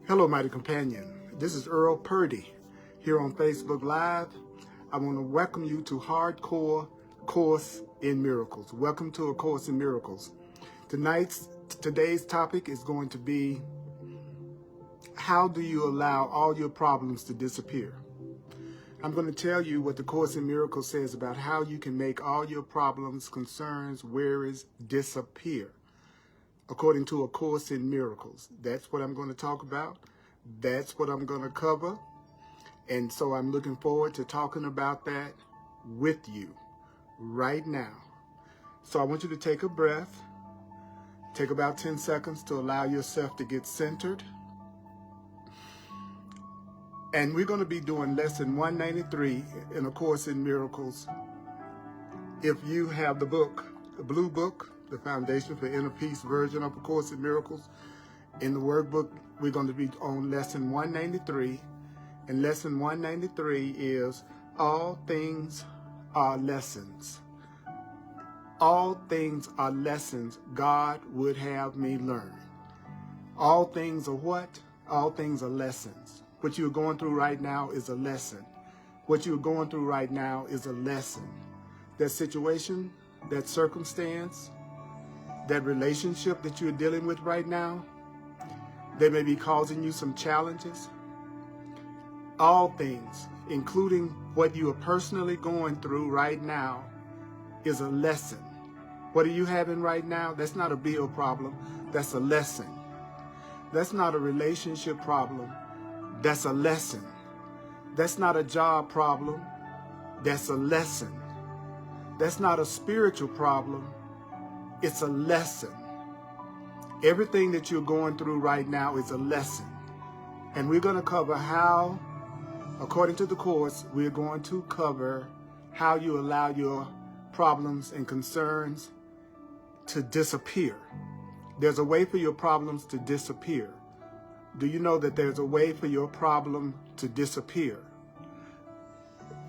Hello, mighty companion. This is Earl Purdy here on Facebook Live. I want to welcome you to Hardcore Course in Miracles. Welcome to A Course in Miracles. Today's topic is going to be, how do you allow all your problems to disappear? I'm going to tell you what the Course in Miracles says about how you can make all your problems, concerns, worries disappear. According to A Course in Miracles. That's what I'm going to talk about. That's what I'm going to cover. And so I'm looking forward to talking about that with you right now. So I want you to take a breath. Take about 10 seconds to allow yourself to get centered. And we're going to be doing lesson 193 in A Course in Miracles. If you have the book, the blue book, the Foundation for Inner Peace version of A Course in Miracles. In the workbook, we're going to be on lesson 193. And lesson 193 is all things are lessons. All things are lessons God would have me learn. All things are what? All things are lessons. What you're going through right now is a lesson. What you're going through right now is a lesson. That situation, that circumstance, that relationship that you're dealing with right now, they may be causing you some challenges. All things, including what you are personally going through right now, is a lesson. What are you having right now? That's not a bill problem. That's a lesson. That's not a relationship problem. That's a lesson. That's not a job problem. That's a lesson. That's not a spiritual problem. It's a lesson. Everything that you're going through right now is a lesson. And we're going to cover how, according to the Course, we're going to cover how you allow your problems and concerns to disappear. There's a way for your problems to disappear. Do you know that there's a way for your problem to disappear?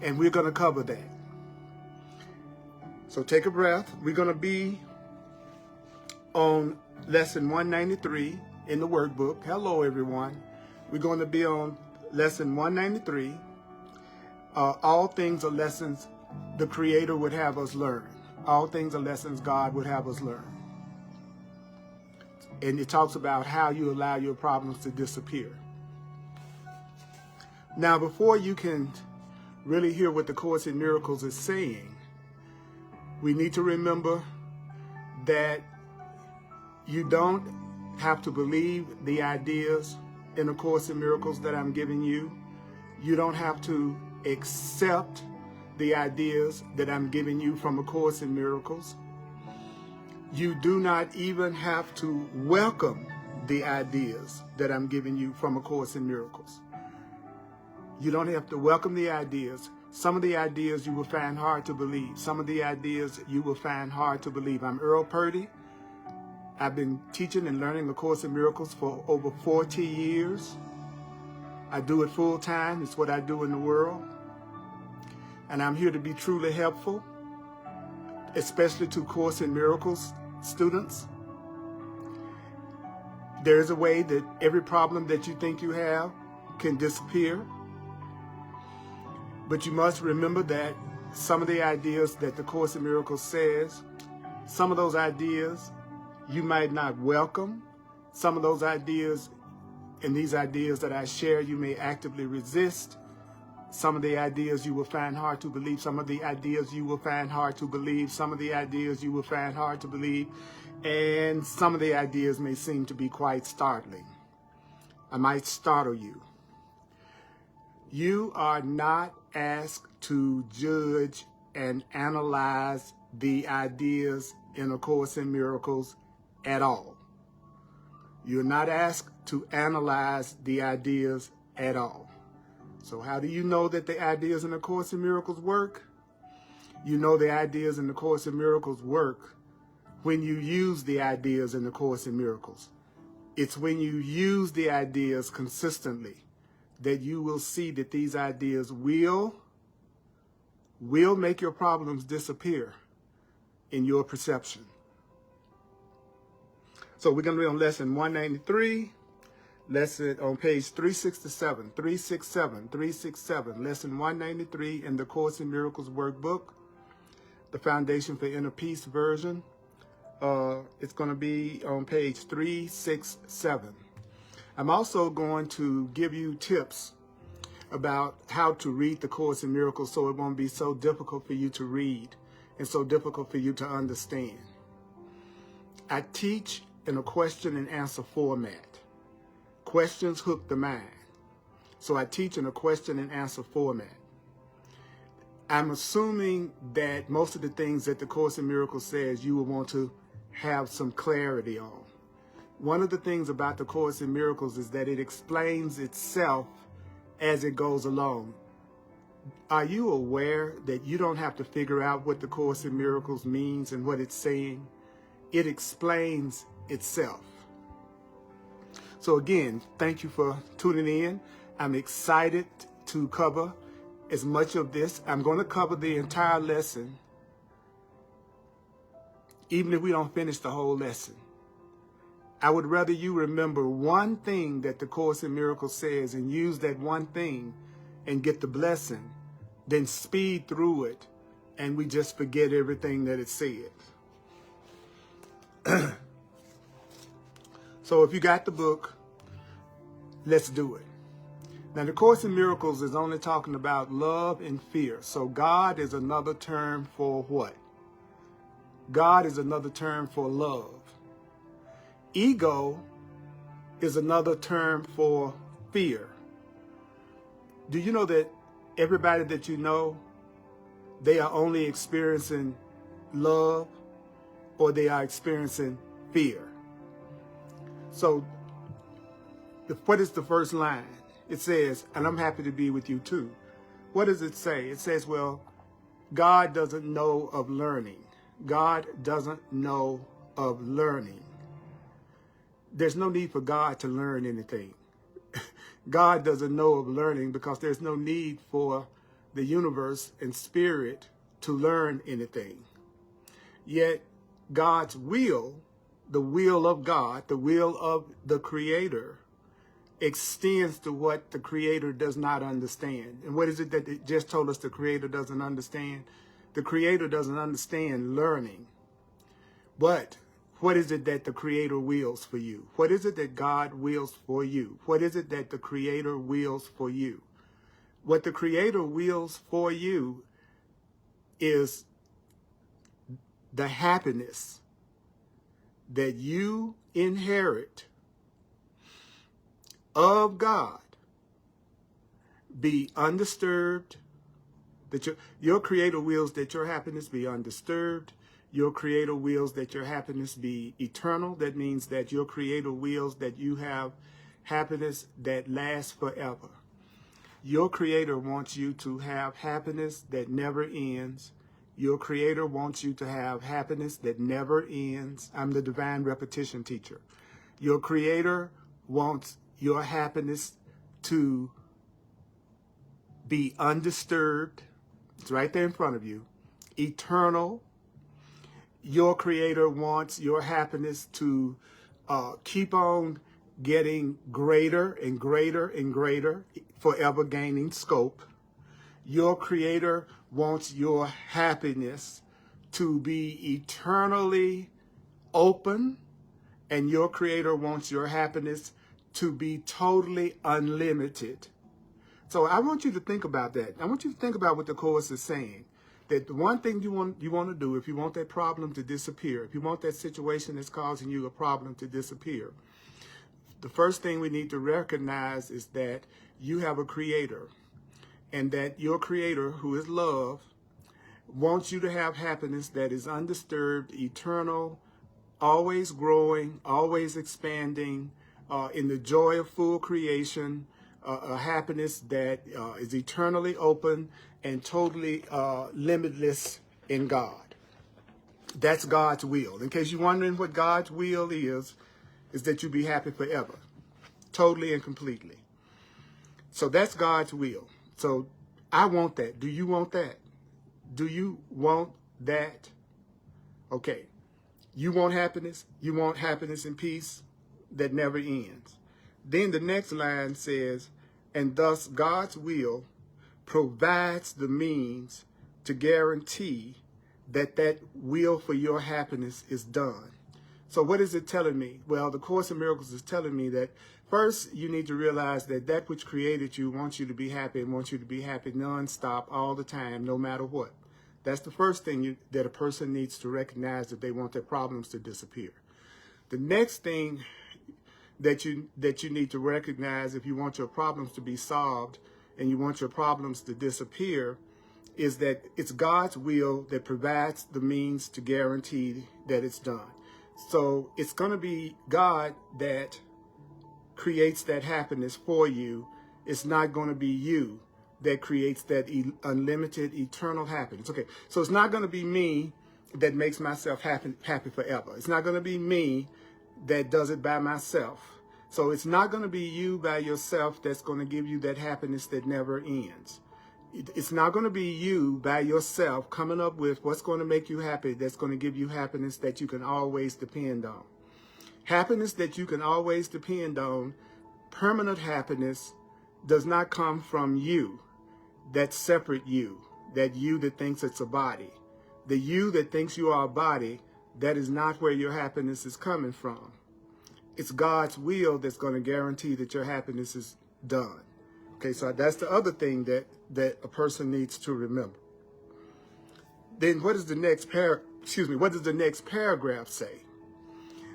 And we're going to cover that. So take a breath. We're going to be on lesson 193 in the workbook. Hello, everyone. We're going to be on lesson 193. All things are lessons the Creator would have us learn. All things are lessons God would have us learn. And it talks about how you allow your problems to disappear. Now, before you can really hear what the Course in Miracles is saying, we need to remember that you don't have to believe the ideas in A Course in Miracles that I'm giving you. You don't have to accept the ideas that I'm giving you from A Course in Miracles. You do not even have to welcome the ideas that I'm giving you from A Course in Miracles. You don't have to welcome the ideas. Some of the ideas you will find hard to believe. Some of the ideas you will find hard to believe. I'm Earl Purdy. I've been teaching and learning A Course in Miracles for over 40 years. I do it full time. It's what I do in the world. And I'm here to be truly helpful, especially to Course in Miracles students. There is a way that every problem that you think you have can disappear. But you must remember that some of the ideas that the Course in Miracles says, some of those ideas you might not welcome. Some of those ideas and these ideas that I share, you may actively resist. Some of the ideas you will find hard to believe. Some of the ideas you will find hard to believe. Some of the ideas you will find hard to believe. And some of the ideas may seem to be quite startling. I might startle you. You are not asked to judge and analyze the ideas in A Course in Miracles at all. You're not asked to analyze the ideas at all. So how do you know that the ideas in A Course in Miracles work? You know the ideas in A Course in Miracles work when you use the ideas in A Course in Miracles. It's when you use the ideas consistently that you will see that these ideas will make your problems disappear in your perception. So we're going to be on lesson 193. lesson on page 367, lesson 193 in the Course in Miracles workbook, the Foundation for Inner Peace version. It's going to be on page 367. I'm also going to give you tips about how to read the Course in Miracles so it won't be so difficult for you to read and so difficult for you to understand. I teach in a question and answer format. Questions hook the mind. So I teach in a question and answer format. I'm assuming that most of the things that the Course in Miracles says you will want to have some clarity on. One of the things about the Course in Miracles is that it explains itself as it goes along. Are you aware that you don't have to figure out what the Course in Miracles means and what it's saying? It explains itself. So again, thank you for tuning in. I'm excited to cover as much of this. I'm going to cover the entire lesson, even if we don't finish the whole lesson. I would rather you remember one thing that the Course in Miracles says and use that one thing and get the blessing than speed through it and we just forget everything that it said. So if you got the book, let's do it. Now, the Course in Miracles is only talking about love and fear. So God is another term for what? God is another term for love. Ego is another term for fear. Do you know that everybody that you know, they are only experiencing love or they are experiencing fear? So what is the first line? It says, and I'm happy to be with you too. What does it say? It says, well, God doesn't know of learning. God doesn't know of learning. There's no need for God to learn anything. God doesn't know of learning because there's no need for the universe and spirit to learn anything. Yet God's will, the will of God, the will of the Creator, extends to what the Creator does not understand. And what is it that it just told us the Creator doesn't understand? The Creator doesn't understand learning. But what is it that the Creator wills for you? What is it that God wills for you? What is it that the Creator wills for you? What the Creator wills for you is the happiness that you inherit of God be undisturbed, that your Creator wills that your happiness be undisturbed. Your Creator wills that your happiness be eternal. That means that your Creator wills that you have happiness that lasts forever. Your Creator wants you to have happiness that never ends. Your Creator wants you to have happiness that never ends. I'm the divine repetition teacher. Your Creator wants your happiness to be undisturbed. It's right there in front of you. Eternal. Your Creator wants your happiness to keep on getting greater and greater and greater, forever gaining scope. Your Creator wants your happiness to be eternally open, and your Creator wants your happiness to be totally unlimited. So I want you to think about that. I want you to think about what the Course is saying. That the one thing you want to do, if you want that problem to disappear, if you want that situation that's causing you a problem to disappear, the first thing we need to recognize is that you have a Creator, and that your Creator, who is love, wants you to have happiness that is undisturbed, eternal, always growing, always expanding, in the joy of full creation, a happiness that is eternally open and totally limitless in God. That's God's will. In case you're wondering what God's will is that you be happy forever, totally and completely. So that's God's will. So I want that. Do you want that? Do you want that? Okay. You want happiness? You want happiness and peace that never ends. Then the next line says, and thus God's will provides the means to guarantee that that will for your happiness is done. So what is it telling me? Well, the Course in Miracles is telling me that first you need to realize that that which created you wants you to be happy and wants you to be happy nonstop all the time, no matter what. That's the first thing that a person needs to recognize, that they want their problems to disappear. The next thing that you need to recognize if you want your problems to be solved and you want your problems to disappear is that it's God's will that provides the means to guarantee that it's done. So it's going to be God that creates that happiness for you. It's not going to be you that creates that unlimited, eternal happiness. Okay, so it's not going to be me that makes myself happy forever. It's not going to be me that does it by myself. So it's not going to be you by yourself that's going to give you that happiness that never ends. It's not going to be you by yourself coming up with what's going to make you happy that's going to give you happiness that you can always depend on. Happiness that you can always depend on, permanent happiness, does not come from you, that separate you, that you that thinks it's a body. The you that thinks you are a body, that is not where your happiness is coming from. It's God's will that's going to guarantee that your happiness is done. Okay, so that's the other thing that a person needs to remember. Then what does the next paragraph say?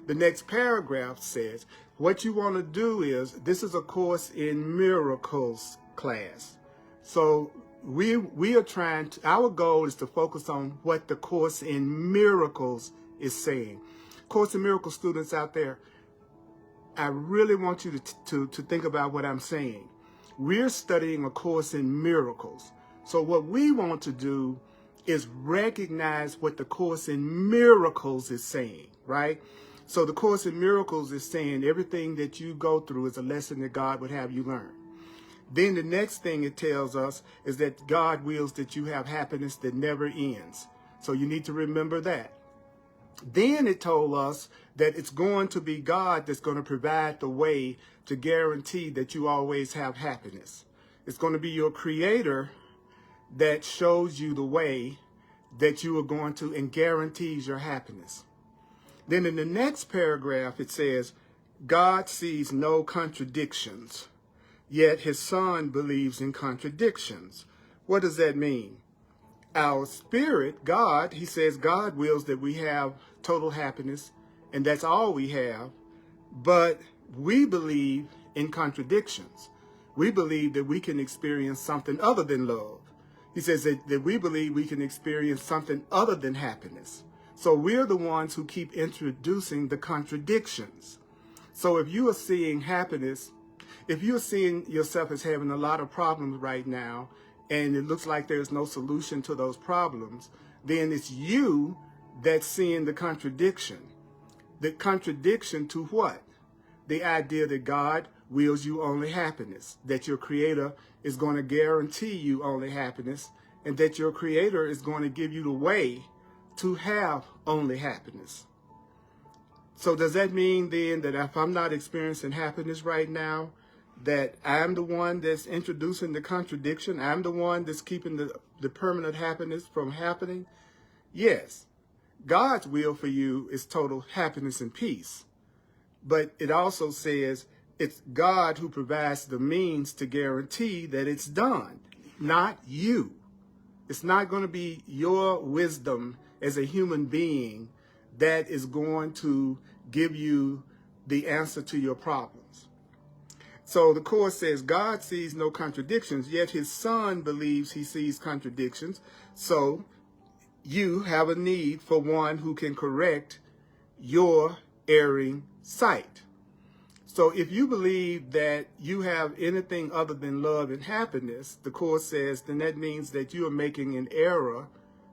The next paragraph says, what you want to do is, this is a Course in Miracles class. So we are trying to, our goal is to focus on what the Course in Miracles is saying. Course in Miracles students out there, I really want you to think about what I'm saying. We're studying a Course in Miracles. So what we want to do is recognize what the Course in Miracles is saying, right? So the Course in Miracles is saying everything that you go through is a lesson that God would have you learn. Then the next thing it tells us is that God wills that you have happiness that never ends. So you need to remember that. Then it told us that it's going to be God that's going to provide the way to guarantee that you always have happiness. It's going to be your Creator that shows you the way that you are going to and guarantees your happiness. Then in the next paragraph, it says, God sees no contradictions, yet his Son believes in contradictions. What does that mean? Our spirit, God, he says God wills that we have total happiness, and that's all we have. But we believe in contradictions. We believe that we can experience something other than love. He says that we believe we can experience something other than happiness. So we're the ones who keep introducing the contradictions. So if you are seeing happiness, if you're seeing yourself as having a lot of problems right now, and it looks like there's no solution to those problems, then it's you that's seeing the contradiction. The contradiction to what? The idea that God wills you only happiness, that your Creator is going to guarantee you only happiness, and that your Creator is going to give you the way to have only happiness. So does that mean then that if I'm not experiencing happiness right now, that I'm the one that's introducing the contradiction? I'm the one that's keeping the permanent happiness from happening? Yes. God's will for you is total happiness and peace. But it also says it's God who provides the means to guarantee that it's done, not you. It's not going to be your wisdom as a human being that is going to give you the answer to your problems. So the Course says God sees no contradictions, yet his Son believes he sees contradictions. So you have a need for one who can correct your erring sight. So if you believe that you have anything other than love and happiness, the Course says, then that means that you are making an error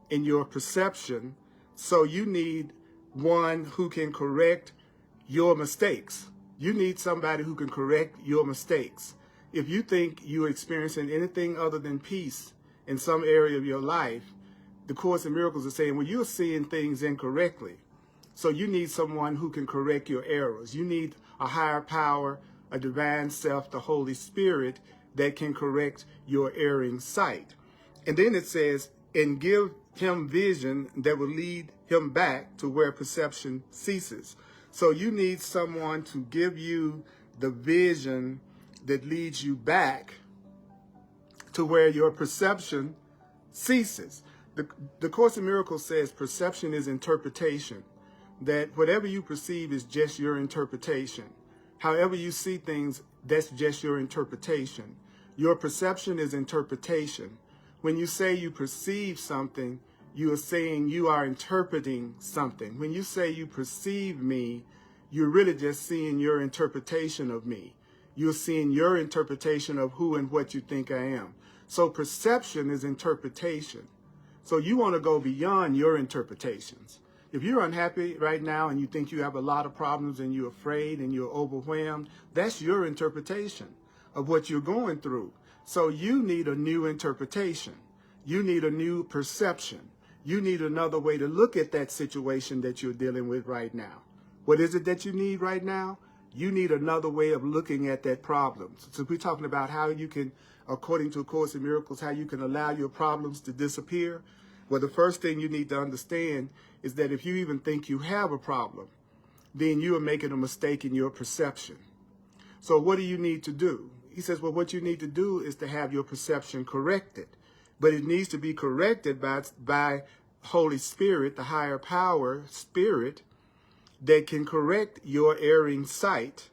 in your perception. So you need one who can correct your mistakes. You need somebody who can correct your mistakes. If you think you're experiencing anything other than peace in some area of your life, the Course in Miracles is saying, well, you're seeing things incorrectly. So you need someone who can correct your errors. You need a higher power a divine self, the Holy Spirit, that can correct your erring sight. And then it says, and give him vision that will lead him back to where perception ceases. So you need someone to give you the vision that leads you back to where your perception ceases. The Course in Miracles says perception is interpretation, that whatever you perceive is just your interpretation. However you see things, that's just your interpretation. Your perception is interpretation. When you say you perceive something, you are saying you are interpreting something. When you say you perceive me, you're really just seeing your interpretation of me. You're seeing your interpretation of who and what you think I am. So perception is interpretation. So you want to go beyond your interpretations. If you're unhappy right now and you think you have a lot of problems and you're afraid and you're overwhelmed, that's your interpretation of what you're going through. So you need a new interpretation. You need a new perception. You need another way to look at that situation that you're dealing with right now. What is it that you need right now? You need another way of looking at that problem. So we're talking about how you can, according to A Course in Miracles, how you can allow your problems to disappear. Well, the first thing you need to understand is that if you even think you have a problem, then you are making a mistake in your perception. So what do you need to do? He says, well, what you need to do is to have your perception corrected. But it needs to be corrected by Holy Spirit, the higher power, Spirit, that can correct your erring sight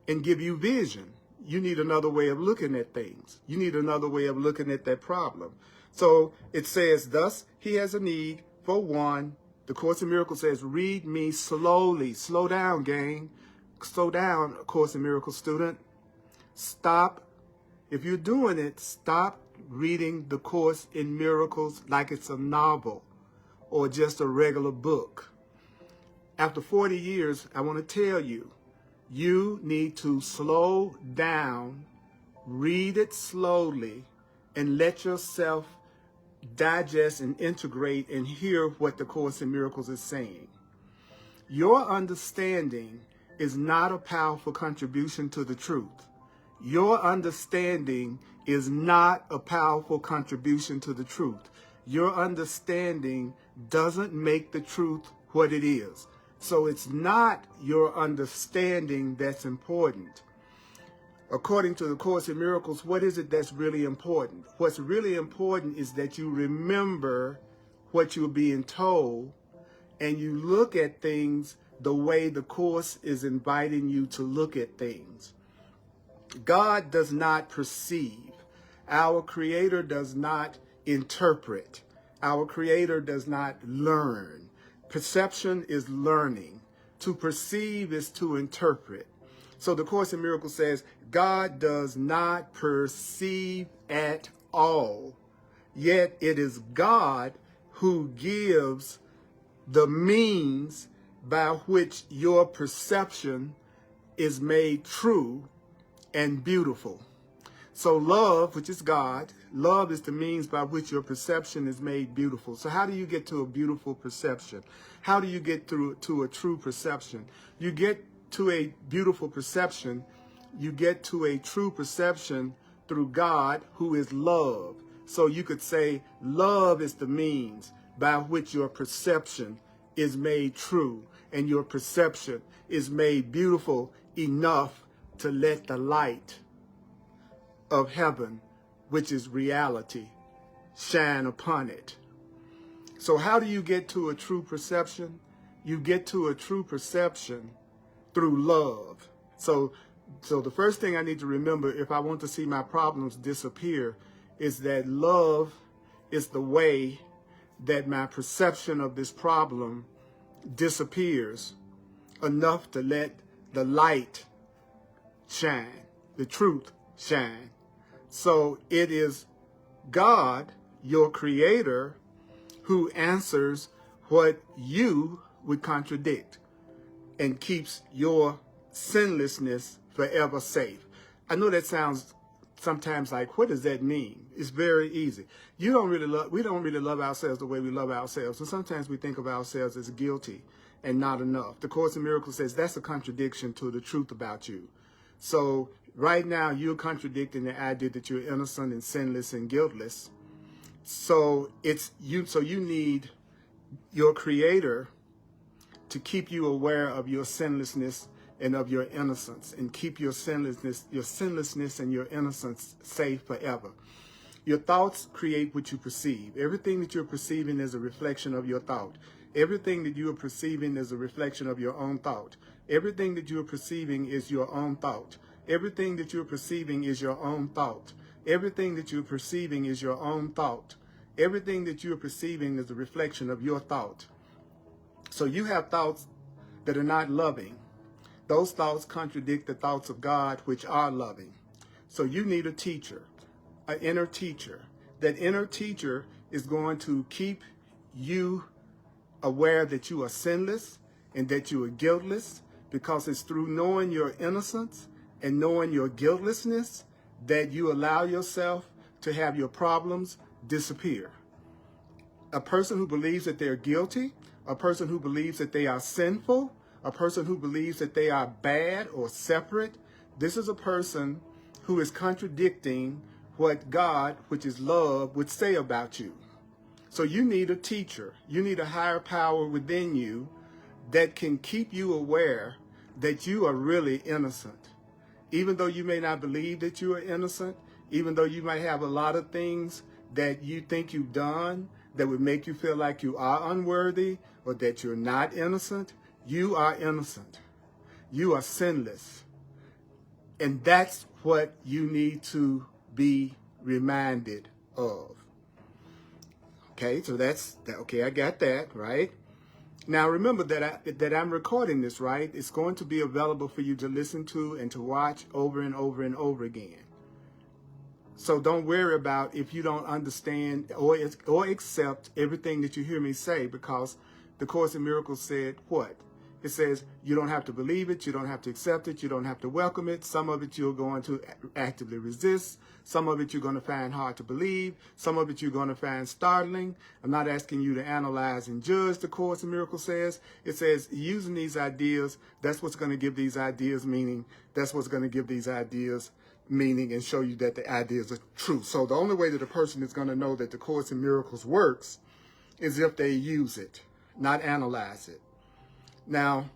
and give you vision. You need another way of looking at things. You need another way of looking at that problem. So it says, thus, he has a need for one. The Course in Miracles says, read me slowly. Slow down, gang. Slow down, Course in Miracles student. Stop. If you're doing it, stop reading the Course in Miracles like it's a novel or just a regular book. After 40 years, I want to tell you, you need to slow down, read it slowly, and let yourself digest and integrate and hear what the Course in Miracles is saying. Your understanding is not a powerful contribution to the truth. Your understanding is not a powerful contribution to the truth. Your understanding doesn't make the truth what it is. So it's not your understanding that's important. According to the Course in Miracles, what is it that's really important? What's really important is that you remember what you're being told and you look at things the way the Course is inviting you to look at things. God does not perceive. Our Creator does not interpret. Our Creator does not learn. Perception is learning. To perceive is to interpret. So the Course in Miracles says, God does not perceive at all. Yet it is God who gives the means by which your perception is made true and beautiful. So love, which is God, love is the means by which your perception is made beautiful. So how do you get to a beautiful perception? How do you get to a true perception? You get to a beautiful perception. You get to a true perception through God, who is love. So you could say love is the means by which your perception is made true and your perception is made beautiful enough to let the light of heaven, which is reality, shine upon it. So how do you get to a true perception? You get to a true perception through love. So the first thing I need to remember if I want to see my problems disappear is that love is the way that my perception of this problem disappears enough to let the light shine, the truth shine. So it is God, your Creator, who answers what you would contradict and keeps your sinlessness forever safe. I know that sounds sometimes like, what does that mean? It's very easy. We don't really love ourselves the way we love ourselves. And sometimes we think of ourselves as guilty and not enough. The Course in Miracles says that's a contradiction to the truth about you. So right now you're contradicting the idea that you're innocent and sinless and guiltless. So you need your Creator to keep you aware of your sinlessness and of your innocence, and keep your sinlessness and your innocence safe forever. Your thoughts create what you perceive. Everything that you're perceiving is a reflection of your thought. Everything that you are perceiving is a reflection of your own thought. Everything that you are perceiving is your own thought. Everything that you're perceiving is your own thought. Everything that you're perceiving is your own thought. Everything that you're perceiving is a reflection of your thought. So you have thoughts that are not loving. Those thoughts contradict the thoughts of God, which are loving. So you need a teacher, an inner teacher. That inner teacher is going to keep you aware that you are sinless and that you are guiltless, because it's through knowing your innocence and knowing your guiltlessness that you allow yourself to have your problems disappear. A person who believes that they're guilty, a person who believes that they are sinful, a person who believes that they are bad or separate, this is a person who is contradicting what God, which is love, would say about you. So you need a teacher. You need a higher power within you that can keep you aware that you are really innocent. Even though you may not believe that you are innocent, even though you might have a lot of things that you think you've done that would make you feel like you are unworthy or that you're not innocent, you are innocent. You are sinless. And that's what you need to be reminded of. Okay, so okay, I got that, right? Now remember that I'm recording this, right? It's going to be available for you to listen to and to watch over and over and over again. So don't worry about if you don't understand or accept everything that you hear me say, because the Course in Miracles said what? It says you don't have to believe it, you don't have to accept it, you don't have to welcome it. Some of it you're going to actively resist. Some of it you're going to find hard to believe. Some of it you're going to find startling. I'm not asking you to analyze and judge, the Course in Miracles says. It says using these ideas, that's what's going to give these ideas meaning. That's what's going to give these ideas meaning and show you that the ideas are true. So the only way that a person is going to know that the Course in Miracles works is if they use it, not analyze it. Now,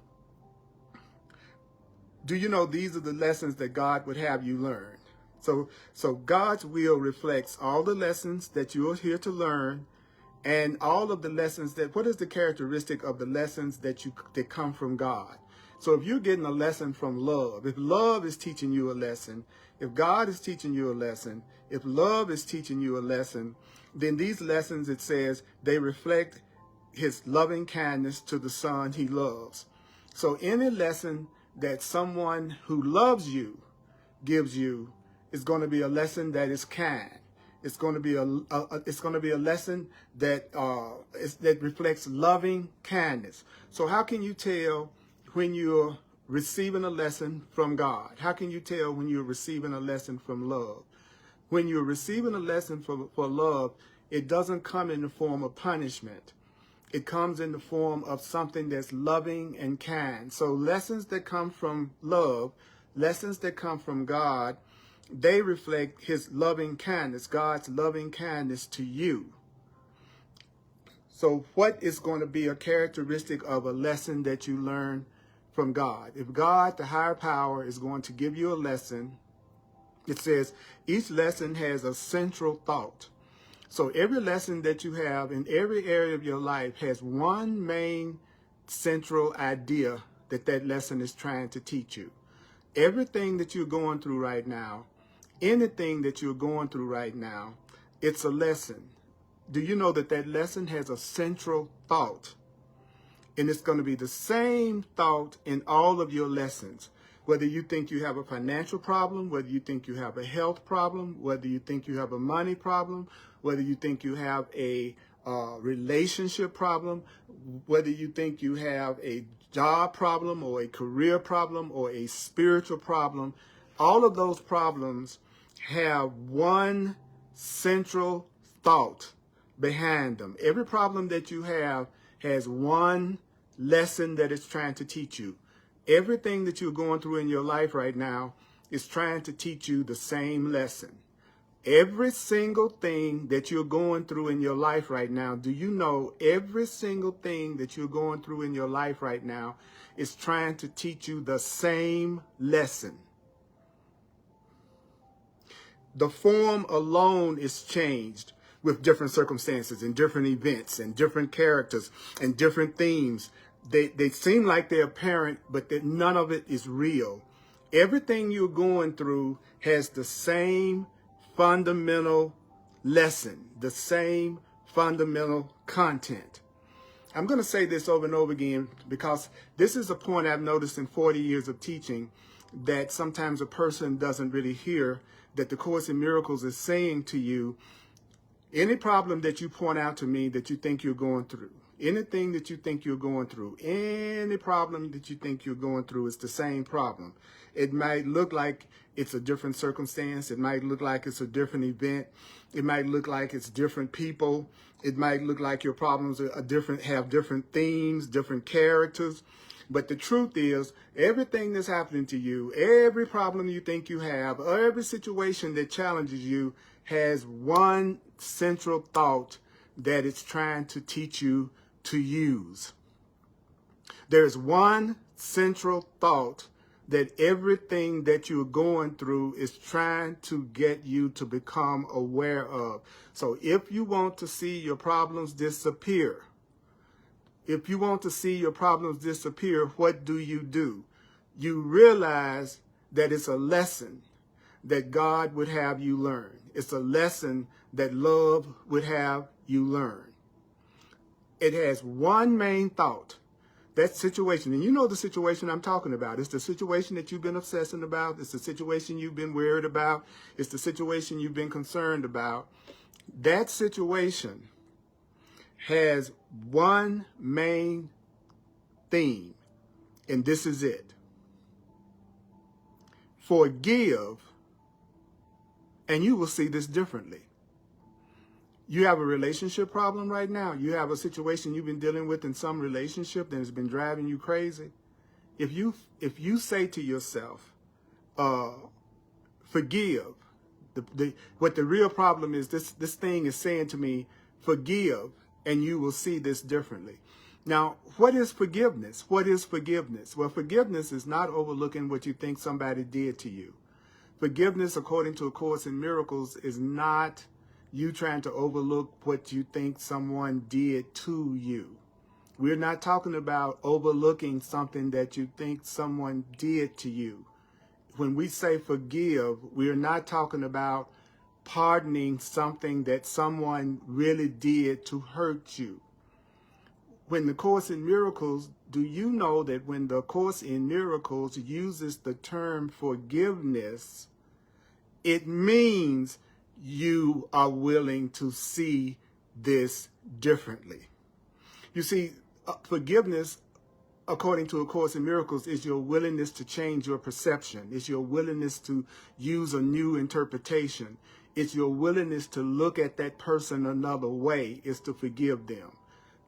do you know these are the lessons that God would have you learn? So God's will reflects all the lessons that you are here to learn, and all of the lessons what is the characteristic of the lessons that come from God? So if you're getting a lesson from love, if love is teaching you a lesson, if God is teaching you a lesson, if love is teaching you a lesson, then these lessons, it says, they reflect his loving kindness to the son he loves. So any lesson that someone who loves you gives you is going to be a lesson that is kind. It's going to be a lesson that that reflects loving kindness. So how can you tell when you're receiving a lesson from God? How can you tell when you're receiving a lesson from love? When you're receiving a lesson for love, it doesn't come in the form of punishment. It comes in the form of something that's loving and kind. So lessons that come from love, lessons that come from God, they reflect his loving kindness, God's loving kindness to you. So what is going to be a characteristic of a lesson that you learn from God? If God, the higher power, is going to give you a lesson, it says each lesson has a central thought. So every lesson that you have in every area of your life has one main central idea that lesson is trying to teach you. Everything that you're going through right now, anything that you're going through right now, it's a lesson. Do you know that lesson has a central thought? And it's going to be the same thought in all of your lessons. Whether you think you have a financial problem, whether you think you have a health problem, whether you think you have a money problem, whether you think you have a relationship problem, whether you think you have a job problem or a career problem or a spiritual problem, all of those problems have one central thought behind them. Every problem that you have has one lesson that it's trying to teach you. Everything that you're going through in your life right now is trying to teach you the same lesson. Every single thing that you're going through in your life right now, do you know every single thing that you're going through in your life right now is trying to teach you the same lesson? The form alone is changed with different circumstances and different events and different characters and different themes. They seem like they're apparent, but that none of it is real. Everything you're going through has the same fundamental lesson, the same fundamental content. I'm going to say this over and over again because this is a point I've noticed in 40 years of teaching, that sometimes a person doesn't really hear that the Course in Miracles is saying to you, any problem that you point out to me that you think you're going through, anything that you think you're going through, any problem that you think you're going through is the same problem. It might look like it's a different circumstance. It might look like it's a different event. It might look like it's different people. It might look like your problems are different, have different themes, different characters. But the truth is, everything that's happening to you, every problem you think you have, every situation that challenges you has one central thought that it's trying to teach you to use. There's one central thought that everything that you're going through is trying to get you to become aware of. So if you want to see your problems disappear, if you want to see your problems disappear, what do? You realize that it's a lesson that God would have you learn. It's a lesson that love would have you learn. It has one main thought. That situation, and you know the situation I'm talking about. It's the situation that you've been obsessing about. It's the situation you've been worried about. It's the situation you've been concerned about. That situation has one main theme, and this is it. Forgive, and you will see this differently. You have a relationship problem right now. You have a situation you've been dealing with in some relationship that has been driving you crazy. If you say to yourself, forgive, what the real problem is, this thing is saying to me, forgive, and you will see this differently. Now, what is forgiveness? What is forgiveness? Well, forgiveness is not overlooking what you think somebody did to you. Forgiveness, according to A Course in Miracles, is not you trying to overlook what you think someone did to you. We're not talking about overlooking something that you think someone did to you. When we say forgive, we're not talking about pardoning something that someone really did to hurt you. When the Course in Miracles, do you know that when the Course in Miracles uses the term forgiveness, it means you are willing to see this differently. You see, forgiveness, according to A Course in Miracles, is your willingness to change your perception. It's your willingness to use a new interpretation. It's your willingness to look at that person another way, is to forgive them.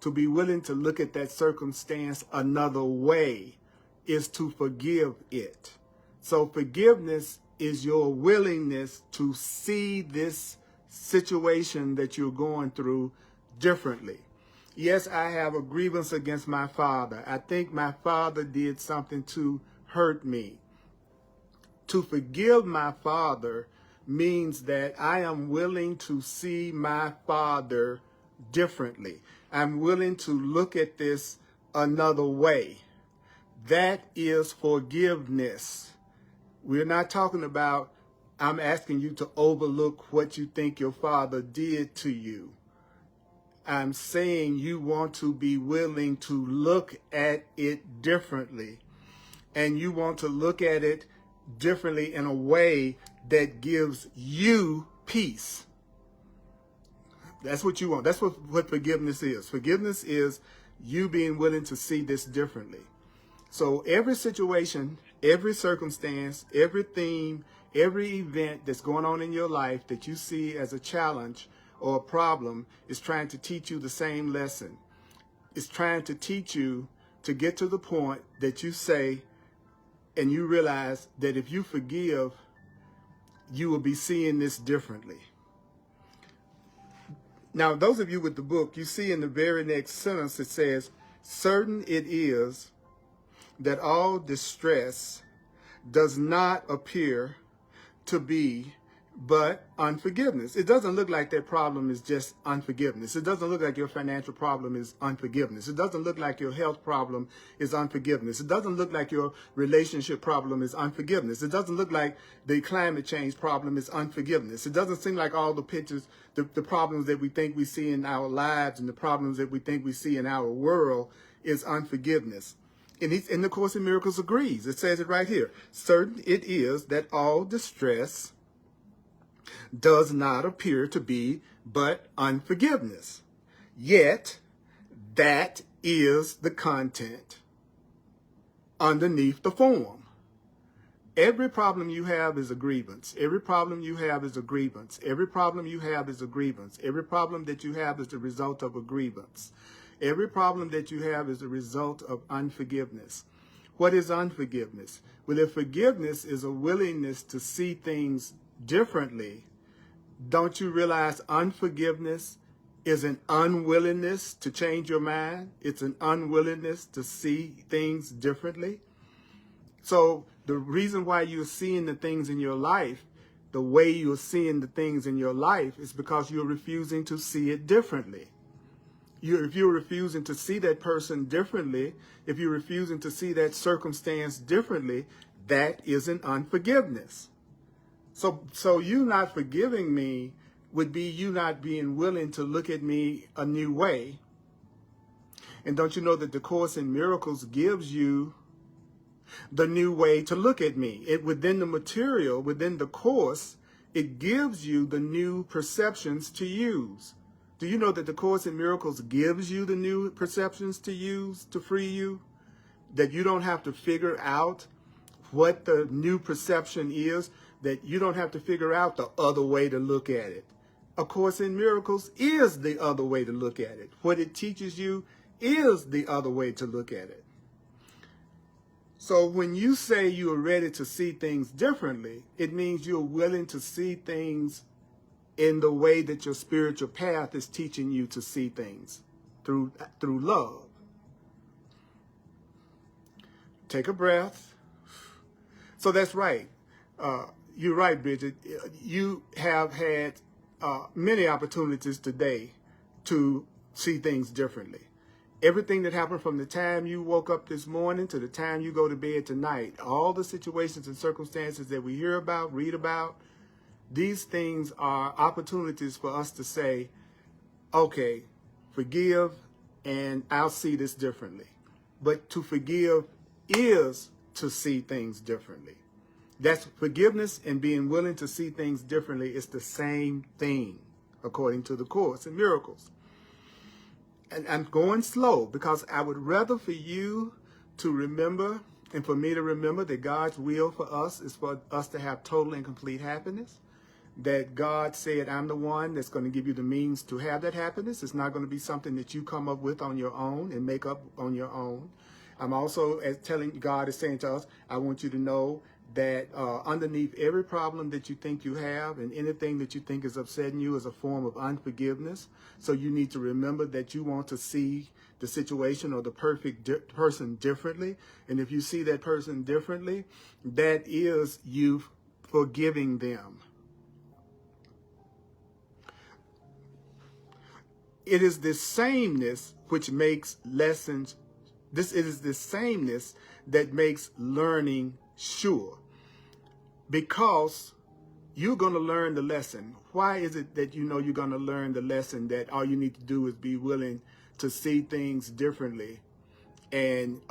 To be willing to look at that circumstance another way is to forgive it. So forgiveness is your willingness to see this situation that you're going through differently. Yes, I have a grievance against my father. I think my father did something to hurt me. To forgive my father means that I am willing to see my father differently. I'm willing to look at this another way. That is forgiveness. We're not talking about, I'm asking you to overlook what you think your father did to you. I'm saying you want to be willing to look at it differently. And you want to look at it differently in a way that gives you peace. That's what you want. That's what forgiveness is. Forgiveness is you being willing to see this differently. So every situation, every circumstance, every theme, every event that's going on in your life that you see as a challenge or a problem is trying to teach you the same lesson. It's trying to teach you to get to the point that you say, and you realize that if you forgive, you will be seeing this differently. Now, those of you with the book, you see in the very next sentence, it says, certain it is that all distress does not appear to be but unforgiveness. It doesn't look like that problem is just unforgiveness. It doesn't look like your financial problem is unforgiveness. It doesn't look like your health problem is unforgiveness. It doesn't look like your relationship problem is unforgiveness. It doesn't look like the climate change problem is unforgiveness. It doesn't seem like all the pictures, the problems that we think we see in our lives and the problems that we think we see in our world is unforgiveness. And in the Course in Miracles agrees. It says it right here. Certain it is that all distress does not appear to be but unforgiveness. Yet, that is the content underneath the form. Every problem you have is a grievance. Every problem you have is a grievance. Every problem you have is a grievance. Every problem that you have is the result of a grievance. Every problem that you have is a result of unforgiveness. What is unforgiveness? Well, if forgiveness is a willingness to see things differently, don't you realize unforgiveness is an unwillingness to change your mind? It's an unwillingness to see things differently. So the reason why you're seeing the things in your life, the way you're seeing the things in your life, is because you're refusing to see it differently. If you're refusing to see that person differently, if you're refusing to see that circumstance differently, that is an unforgiveness. So you not forgiving me would be you not being willing to look at me a new way. And don't you know that the Course in Miracles gives you the new way to look at me? Within the material, within the Course, it gives you the new perceptions to use. Do you know that the Course in Miracles gives you the new perceptions to use to free you? That you don't have to figure out what the new perception is, that you don't have to figure out the other way to look at it. A Course in Miracles is the other way to look at it. What it teaches you is the other way to look at it. So when you say you are ready to see things differently, it means you're willing to see things in the way that your spiritual path is teaching you to see things, through love. Take a breath. So that's right. You're right, Bridget. You have had many opportunities today to see things differently. Everything that happened from the time you woke up this morning to the time you go to bed tonight, all the situations and circumstances that we hear about, read about, these things are opportunities for us to say, okay, forgive and I'll see this differently. But to forgive is to see things differently. That's forgiveness, and being willing to see things differently is the same thing, according to the Course in Miracles. And I'm going slow because I would rather for you to remember and for me to remember that God's will for us is for us to have total and complete happiness. That God said, I'm the one that's going to give you the means to have that happiness. It's not going to be something that you come up with on your own and make up on your own. I'm also God is saying to us, I want you to know that underneath every problem that you think you have and anything that you think is upsetting you is a form of unforgiveness. So you need to remember that you want to see the situation or the perfect person differently. And if you see that person differently, that is you forgiving them. It is this sameness which makes lessons, it is this sameness that makes learning sure. Because you're going to learn the lesson. Why is it that you know you're going to learn the lesson that all you need to do is be willing to see things differently and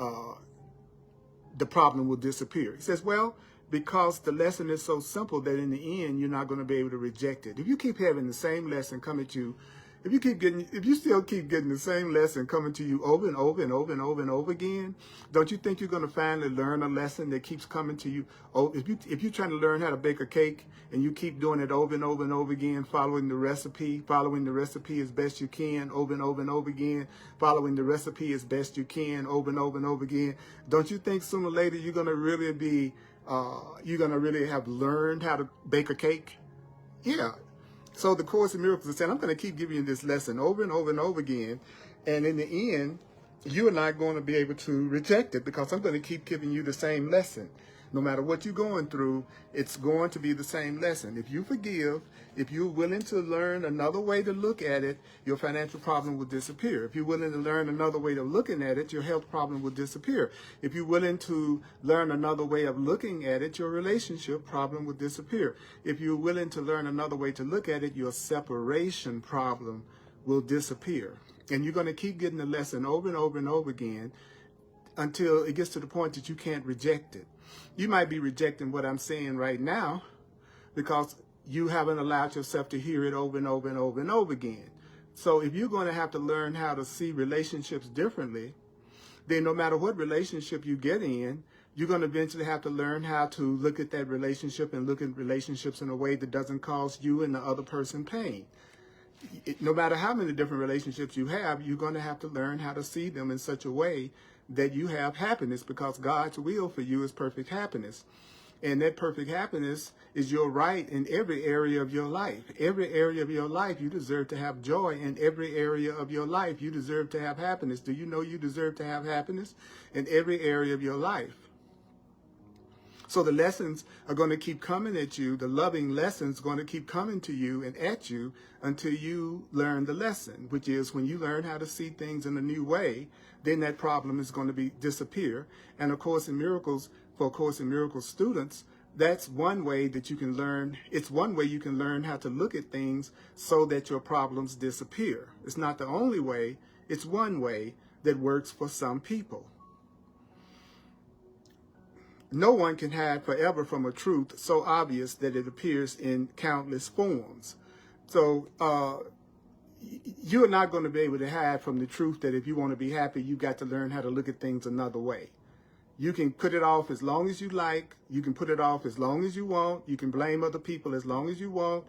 the problem will disappear? He says, well, because the lesson is so simple that in the end, you're not going to be able to reject it. If you keep having the same lesson come at you if you still keep getting the same lesson coming to you over and over and over and over and over again, don't you think you're going to finally learn a lesson that keeps coming to you? Oh, if you're trying to learn how to bake a cake and you keep doing it over and over and over again, following the recipe as best you can, over and over and over again, following the recipe as best you can, over and over and over again, don't you think sooner or later you're going to really have learned how to bake a cake? Yeah. So the Course in Miracles is saying, I'm going to keep giving you this lesson over and over and over again. And in the end, you are not going to be able to reject it because I'm going to keep giving you the same lesson. No matter what you're going through, it's going to be the same lesson. If you forgive, if you're willing to learn another way to look at it, your financial problem will disappear. If you're willing to learn another way of looking at it, your health problem will disappear. If you're willing to learn another way of looking at it, your relationship problem will disappear. If you're willing to learn another way to look at it, your separation problem will disappear. And you're going to keep getting the lesson over and over and over again until it gets to the point that you can't reject it. You might be rejecting what I'm saying right now because you haven't allowed yourself to hear it over and over and over and over again. So if you're going to have to learn how to see relationships differently, then no matter what relationship you get in, you're going to eventually have to learn how to look at that relationship and look at relationships in a way that doesn't cause you and the other person pain. No matter how many different relationships you have, you're going to have to learn how to see them in such a way that you have happiness, because God's will for you is perfect happiness. And that perfect happiness is your right in every area of your life. Every area of your life, you deserve to have joy. In every area of your life, you deserve to have happiness. Do you know you deserve to have happiness in every area of your life? So the lessons are going to keep coming at you. The loving lessons are going to keep coming to you and at you until you learn the lesson, which is when you learn how to see things in a new way, then that problem is going to disappear. And of course, in Miracles, for Course in Miracles students, that's one way that you can learn. It's one way you can learn how to look at things so that your problems disappear. It's not the only way. It's one way that works for some people. No one can hide forever from a truth so obvious that it appears in countless forms. So you're not going to be able to hide from the truth that if you want to be happy, you got to learn how to look at things another way. You can put it off as long as you like. You can put it off as long as you want. You can blame other people as long as you want.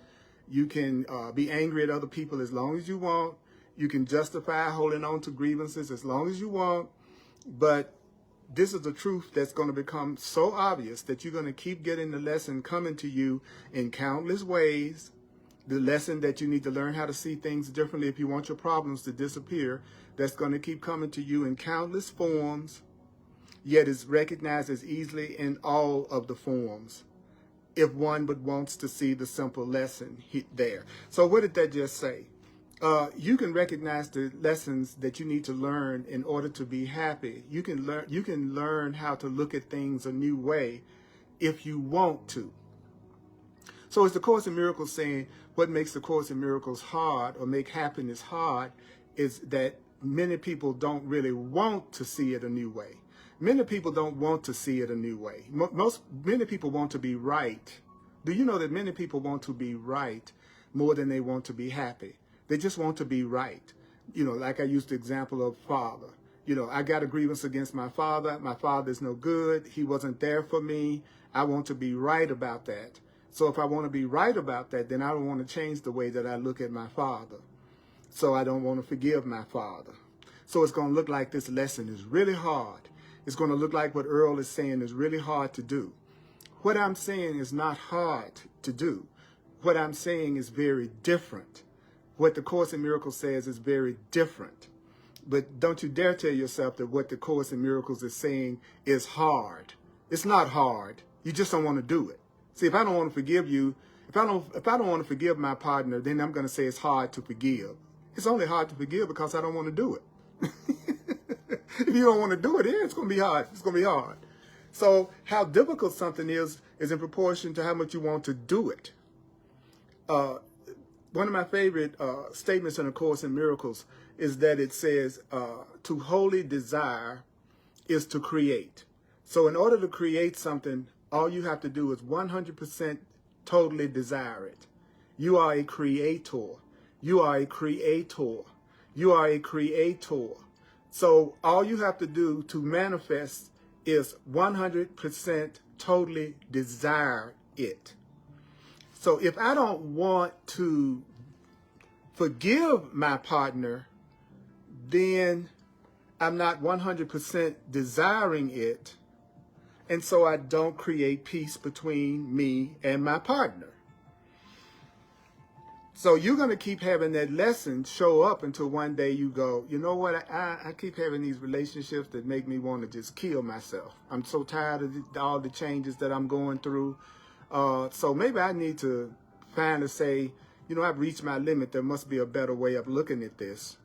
You can be angry at other people as long as you want. You can justify holding on to grievances as long as you want. But this is the truth that's going to become so obvious that you're going to keep getting the lesson coming to you in countless ways. The lesson that you need to learn how to see things differently if you want your problems to disappear, that's going to keep coming to you in countless forms, yet is recognized as easily in all of the forms, if one but wants to see the simple lesson there. So what did that just say? You can recognize the lessons that you need to learn in order to be happy. You can learn how to look at things a new way if you want to. So it's the Course in Miracles saying what makes the Course in Miracles hard or make happiness hard is that many people don't really want to see it a new way. Many people don't want to see it a new way. Many people want to be right. Do you know that many people want to be right more than they want to be happy? They just want to be right. You know, like I used the example of father. You know, I got a grievance against my father. My father's no good. He wasn't there for me. I want to be right about that. So if I want to be right about that, then I don't want to change the way that I look at my father. So I don't want to forgive my father. So it's going to look like this lesson is really hard. It's going to look like what Earl is saying is really hard to do. What I'm saying is not hard to do. What I'm saying is very different. What the Course in Miracles says is very different. But don't you dare tell yourself that what the Course in Miracles is saying is hard. It's not hard. You just don't want to do it. See, if I don't want to forgive you, if I don't want to forgive my partner, then I'm going to say it's hard to forgive. It's only hard to forgive because I don't want to do it. If you don't want to do it, yeah, it's going to be hard. It's going to be hard. So how difficult something is in proportion to how much you want to do it. One of my favorite statements in A Course in Miracles is that it says, to wholly desire is to create. So in order to create something, all you have to do is 100% totally desire it. You are a creator. You are a creator. You are a creator. So all you have to do to manifest is 100% totally desire it. So if I don't want to forgive my partner, then I'm not 100% desiring it. And so I don't create peace between me and my partner. So you're going to keep having that lesson show up until one day you go, you know what, I keep having these relationships that make me want to just kill myself. I'm so tired of all the changes that I'm going through. So maybe I need to finally say, you know, I've reached my limit. There must be a better way of looking at this.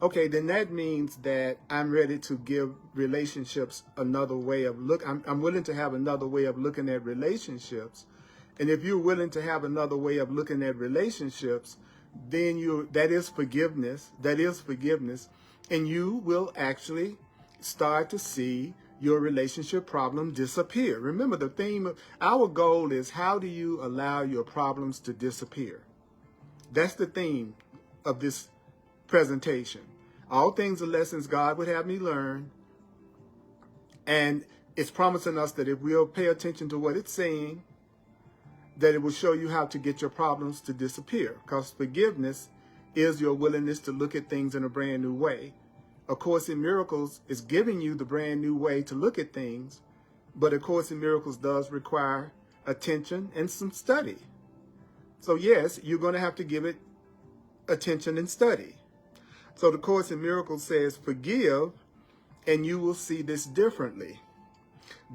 Okay, then that means that I'm ready to give relationships another way of look. I'm willing to have another way of looking at relationships. And if you're willing to have another way of looking at relationships, then that is forgiveness. That is forgiveness. And you will actually start to see your relationship problem disappear. Remember, the theme of our goal is, how do you allow your problems to disappear? That's the theme of this presentation. All things are lessons God would have me learn. And it's promising us that if we'll pay attention to what it's saying, that it will show you how to get your problems to disappear. Because forgiveness is your willingness to look at things in a brand new way. A Course in Miracles is giving you the brand new way to look at things, but A Course in Miracles does require attention and some study. So yes, you're going to have to give it attention and study. So the Course in Miracles says, forgive, and you will see this differently.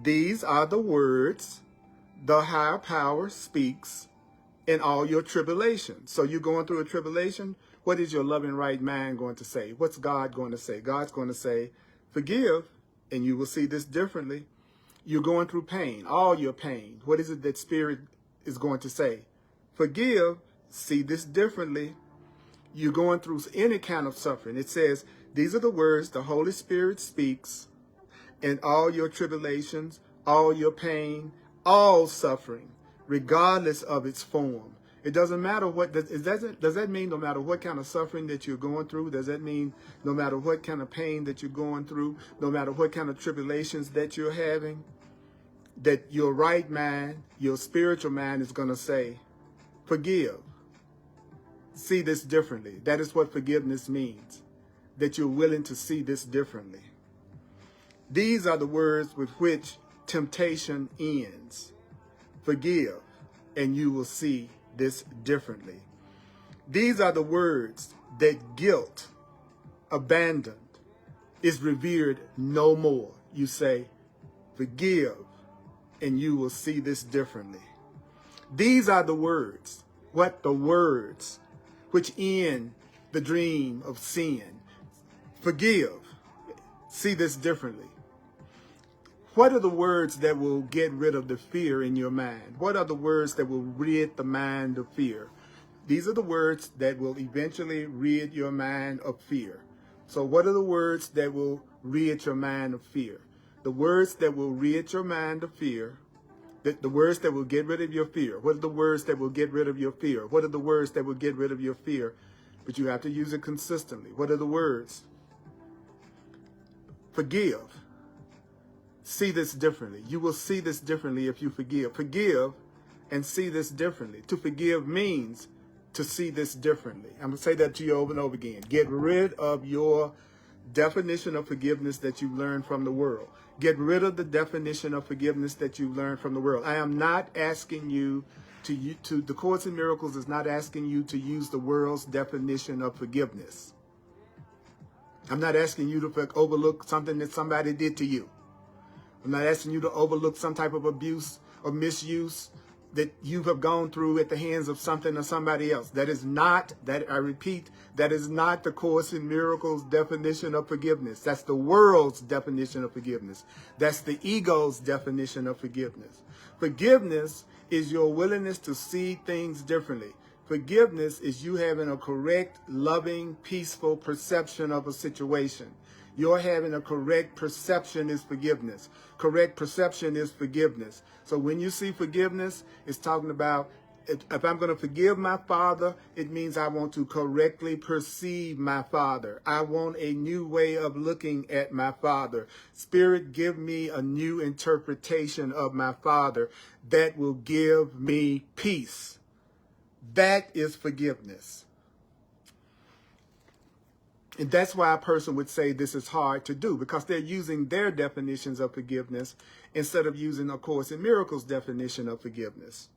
These are the words the higher power speaks in all your tribulations. So you're going through a tribulation. What is your loving right mind going to say? What's God going to say? God's going to say, forgive, and you will see this differently. You're going through pain, all your pain. What is it that Spirit is going to say? Forgive, see this differently. You're going through any kind of suffering. It says, these are the words the Holy Spirit speaks in all your tribulations, all your pain, all suffering, regardless of its form. It doesn't matter what, does that mean no matter what kind of suffering that you're going through? Does that mean no matter what kind of pain that you're going through, no matter what kind of tribulations that you're having, that your right mind, your spiritual mind is going to say, forgive. See this differently. That is what forgiveness means, that you're willing to see this differently. These are the words with which temptation ends. Forgive, and you will see this differently. These are the words that guilt, abandoned, is revered no more. You say, forgive, and you will see this differently. These are the words, what the words, which end the dream of sin. Forgive, see this differently. What are the words that will get rid of the fear in your mind? What are the words that will rid the mind of fear? These are the words that will eventually rid your mind of fear. So what are the words that will rid your mind of fear? The words that will rid your mind of fear, the words that will get rid of your fear. What are the words that will get rid of your fear? What are the words that will get rid of your fear? But you have to use it consistently. What are the words? Forgive. See this differently. You will see this differently if you forgive. Forgive and see this differently. To forgive means to see this differently. I'm going to say that to you over and over again. Get rid of your definition of forgiveness that you learned from the world. Get rid of the definition of forgiveness that you learned from the world. I am not asking you to the Course in Miracles is not asking you to use the world's definition of forgiveness. I'm not asking you to overlook something that somebody did to you. I'm not asking you to overlook some type of abuse or misuse that you have gone through at the hands of something or somebody else. That is not, I repeat, that is not the Course in Miracles definition of forgiveness. That's the world's definition of forgiveness. That's the ego's definition of forgiveness. Forgiveness is your willingness to see things differently. Forgiveness is you having a correct, loving, peaceful perception of a situation. You're having a correct perception is forgiveness. Correct perception is forgiveness. So when you see forgiveness, it's talking about If I'm going to forgive my father, it means I want to correctly perceive my father. I want a new way of looking at my father. Spirit, give me a new interpretation of my father that will give me peace. That is forgiveness. And that's why a person would say this is hard to do, because they're using their definitions of forgiveness instead of using A Course in Miracles' definition of forgiveness.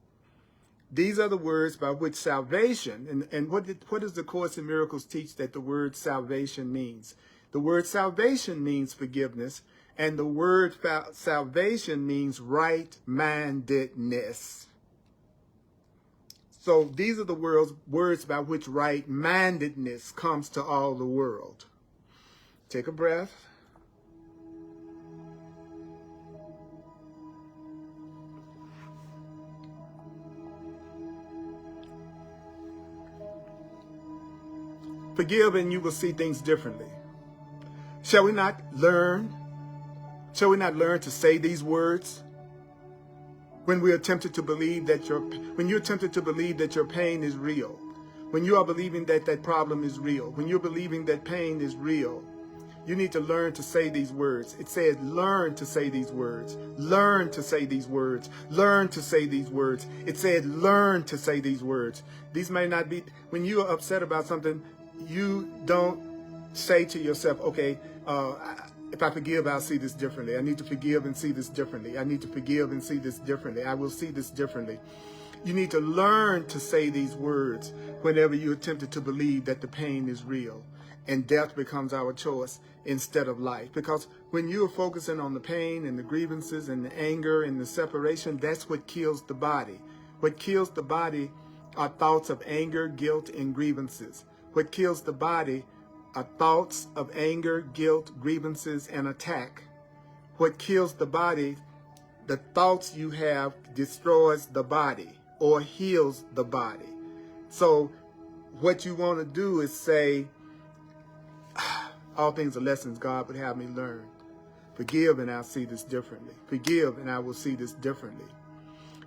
These are the words by which salvation, and what does the Course in Miracles teach that the word salvation means? The word salvation means forgiveness, and the word salvation means right-mindedness. So these are the words by which right-mindedness comes to all the world. Take a breath. Forgive and you will see things differently. Shall we not learn? Shall we not learn to say these words? When we're tempted to believe that when you're tempted to believe that your pain is real, when you are believing that that problem is real, when you're believing that pain is real, you need to learn to say these words. It said, learn to say these words. Learn to say these words. Learn to say these words. It said, learn to say these words. These may not be, when you are upset about something, you don't say to yourself, okay, if I forgive, I'll see this differently. I need to forgive and see this differently. I need to forgive and see this differently. I will see this differently. You need to learn to say these words whenever you're tempted to believe that the pain is real and death becomes our choice instead of life. Because when you're focusing on the pain and the grievances and the anger and the separation, that's what kills the body. What kills the body are thoughts of anger, guilt, and grievances. What kills the body are thoughts of anger, guilt, grievances, and attack. What kills the body, the thoughts you have, destroys the body or heals the body. So what you want to do is say, all things are lessons God would have me learn. Forgive and I'll see this differently. Forgive and I will see this differently.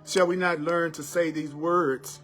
Shall we not learn to say these words?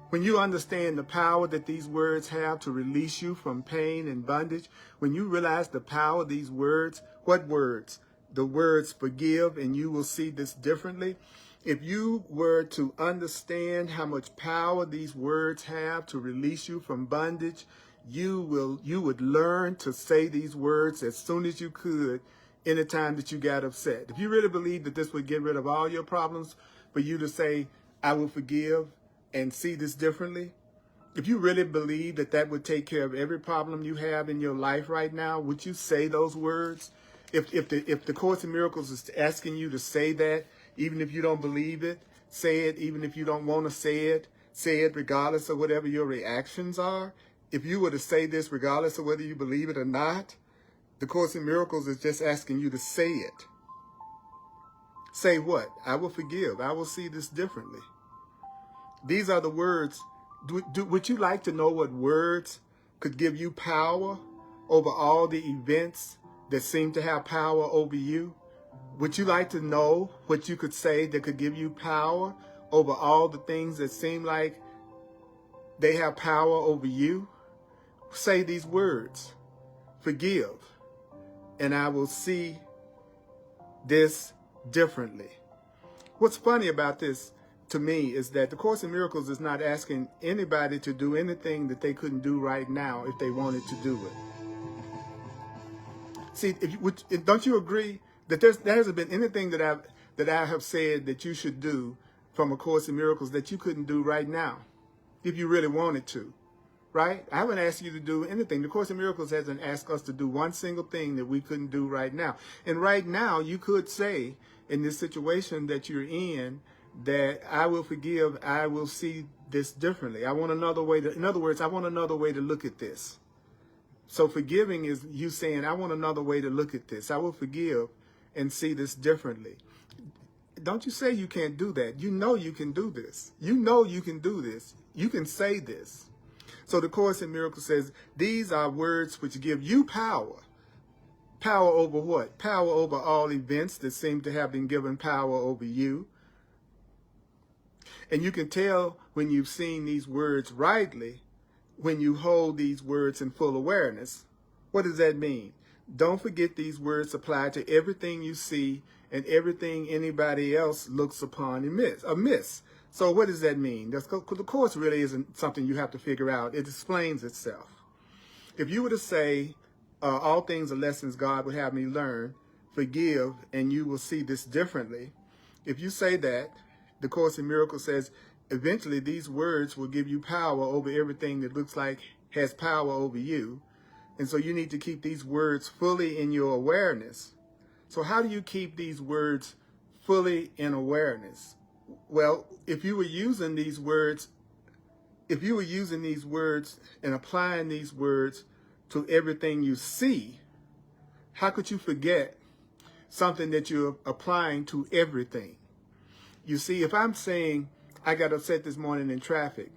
When you understand the power that these words have to release you from pain and bondage, when you realize the power of these words, what words? The words forgive and you will see this differently. If you were to understand how much power these words have to release you from bondage, you would learn to say these words as soon as you could anytime that you got upset. If you really believe that this would get rid of all your problems, for you to say, I will forgive and see this differently, if you really believe that that would take care of every problem you have in your life right now, would you say those words? If the Course in Miracles is asking you to say that, even if you don't believe it, say it. Even if you don't want to say it regardless of whatever your reactions are. If you were to say this regardless of whether you believe it or not, the Course in Miracles is just asking you to say it. Say what? I will forgive. I will see this differently. These are the words. Would you like to know what words could give you power over all the events that seem to have power over you? Would you like to know what you could say that could give you power over all the things that seem like they have power over you? Say these words. Forgive, and I will see this differently. What's funny about this to me is that the Course in Miracles is not asking anybody to do anything that they couldn't do right now if they wanted to do it. See, don't you agree that there hasn't been anything that I have said that you should do from A Course in Miracles that you couldn't do right now if you really wanted to, right? I haven't asked you to do anything. The Course in Miracles hasn't asked us to do one single thing that we couldn't do right now. And right now, you could say in this situation that you're in, that I will forgive, I will see this differently. I want another way to, in other words, I want another way to look at this. So forgiving is you saying, I want another way to look at this. I will forgive and see this differently. Don't you say you can't do that. You know you can do this. You know you can do this. You can say this. So the Course in Miracles says, these are words which give you power. Power over what? Power over all events that seem to have been given power over you. And you can tell when you've seen these words rightly when you hold these words in full awareness. What does that mean? Don't forget these words apply to everything you see and everything anybody else looks upon amiss. So what does that mean? The course really isn't something you have to figure out. It explains itself. If you were to say, all things are lessons God would have me learn, forgive, and you will see this differently. If you say that, the Course in Miracles says, eventually these words will give you power over everything that looks like has power over you. And so you need to keep these words fully in your awareness. So how do you keep these words fully in awareness? Well, if you were using these words and applying these words to everything you see, how could you forget something that you're applying to everything? You see, if I'm saying I got upset this morning in traffic,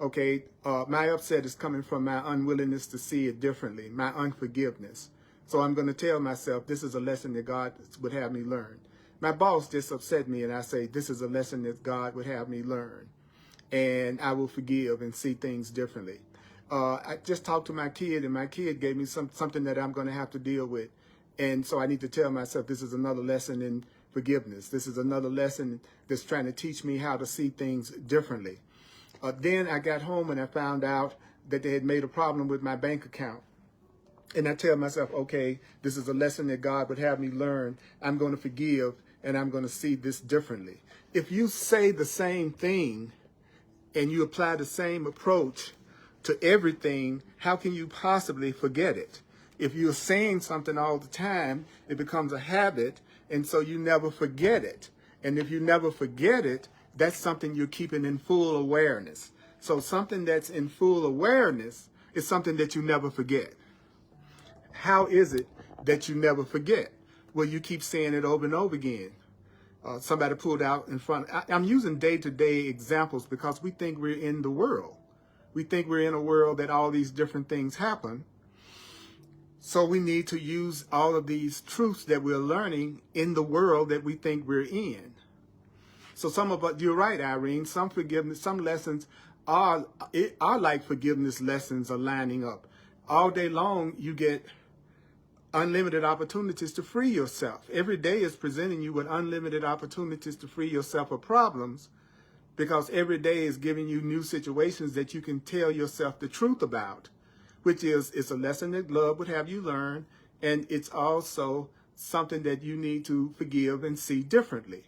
okay, my upset is coming from my unwillingness to see it differently, my unforgiveness. So I'm going to tell myself this is a lesson that God would have me learn. My boss just upset me and I say this is a lesson that God would have me learn. And I will forgive and see things differently. I just talked to my kid and my kid gave me something that I'm going to have to deal with. And so I need to tell myself this is another lesson in forgiveness. This is another lesson that's trying to teach me how to see things differently. Then I got home and I found out that they had made a problem with my bank account. And I tell myself, okay, this is a lesson that God would have me learn. I'm going to forgive and I'm going to see this differently. If you say the same thing and you apply the same approach to everything, how can you possibly forget it? If you're saying something all the time, it becomes a habit, and so you never forget it. And if you never forget it, that's something you're keeping in full awareness. So something that's in full awareness is something that you never forget. How is it that you never forget? Well, you keep saying it over and over again. Somebody pulled out in front. I'm using day-to-day examples because we think we're in the world. We think we're in a world that all these different things happen. So we need to use all of these truths that we're learning in the world that we think we're in. So some of us, you're right, Irene, some forgiveness, some lessons are like forgiveness lessons are lining up. All day long, you get unlimited opportunities to free yourself. Every day is presenting you with unlimited opportunities to free yourself of problems, because every day is giving you new situations that you can tell yourself the truth about, which is it's a lesson that love would have you learn, and it's also something that you need to forgive and see differently.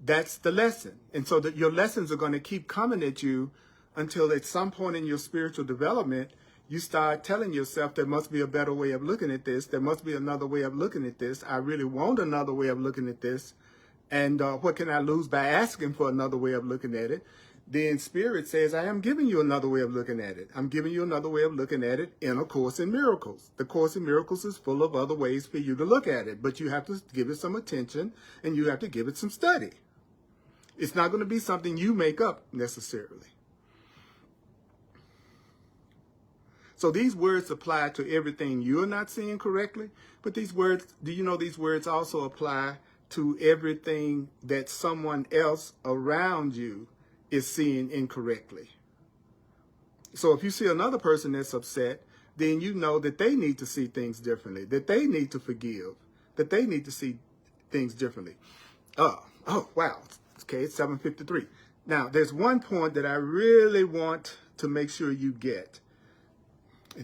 That's the lesson. And so that your lessons are going to keep coming at you until at some point in your spiritual development, you start telling yourself there must be a better way of looking at this. There must be another way of looking at this. I really want another way of looking at this. And what can I lose by asking for another way of looking at it? Then Spirit says, I am giving you another way of looking at it. I'm giving you another way of looking at it in A Course in Miracles. The Course in Miracles is full of other ways for you to look at it, but you have to give it some attention and you have to give it some study. It's not going to be something you make up necessarily. So these words apply to everything you're not seeing correctly, but these words, do you know these words also apply to everything that someone else around you is seeing incorrectly? So if you see another person that's upset, then you know that they need to see things differently, that they need to forgive, that they need to see things differently. Oh, wow. Okay, it's 7:53. Now, there's one point that I really want to make sure you get.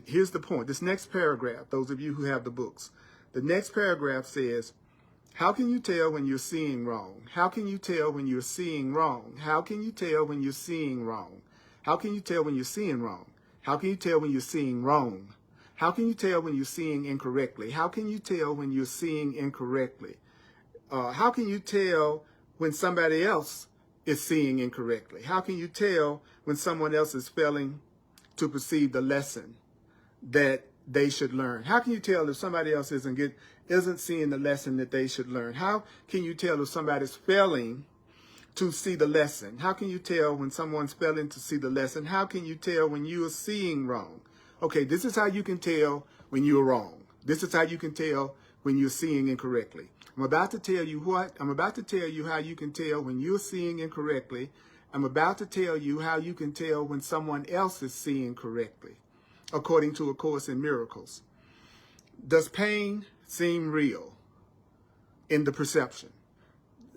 Here's the point. This next paragraph, those of you who have the books, the next paragraph says, how can you tell when you're seeing wrong? How can you tell when you're seeing wrong? How can you tell when you're seeing wrong? How can you tell when you're seeing wrong? How can you tell when you're seeing wrong? How can you tell when you're seeing incorrectly? How can you tell when you're seeing incorrectly? How can you tell when somebody else is seeing incorrectly? How can you tell when someone else is failing to perceive the lesson that they should learn? How can you tell if somebody else isn't seeing the lesson that they should learn? How can you tell if somebody's failing to see the lesson? How can you tell when someone's failing to see the lesson? How can you tell when you are seeing wrong? Okay, this is how you can tell when you're wrong. This is how you can tell when you're seeing incorrectly. I'm about to tell you what. I'm about to tell you how you can tell when you're seeing incorrectly. I'm about to tell you how you can tell when someone else is seeing correctly, according to A Course in Miracles. Does pain seem real in the perception?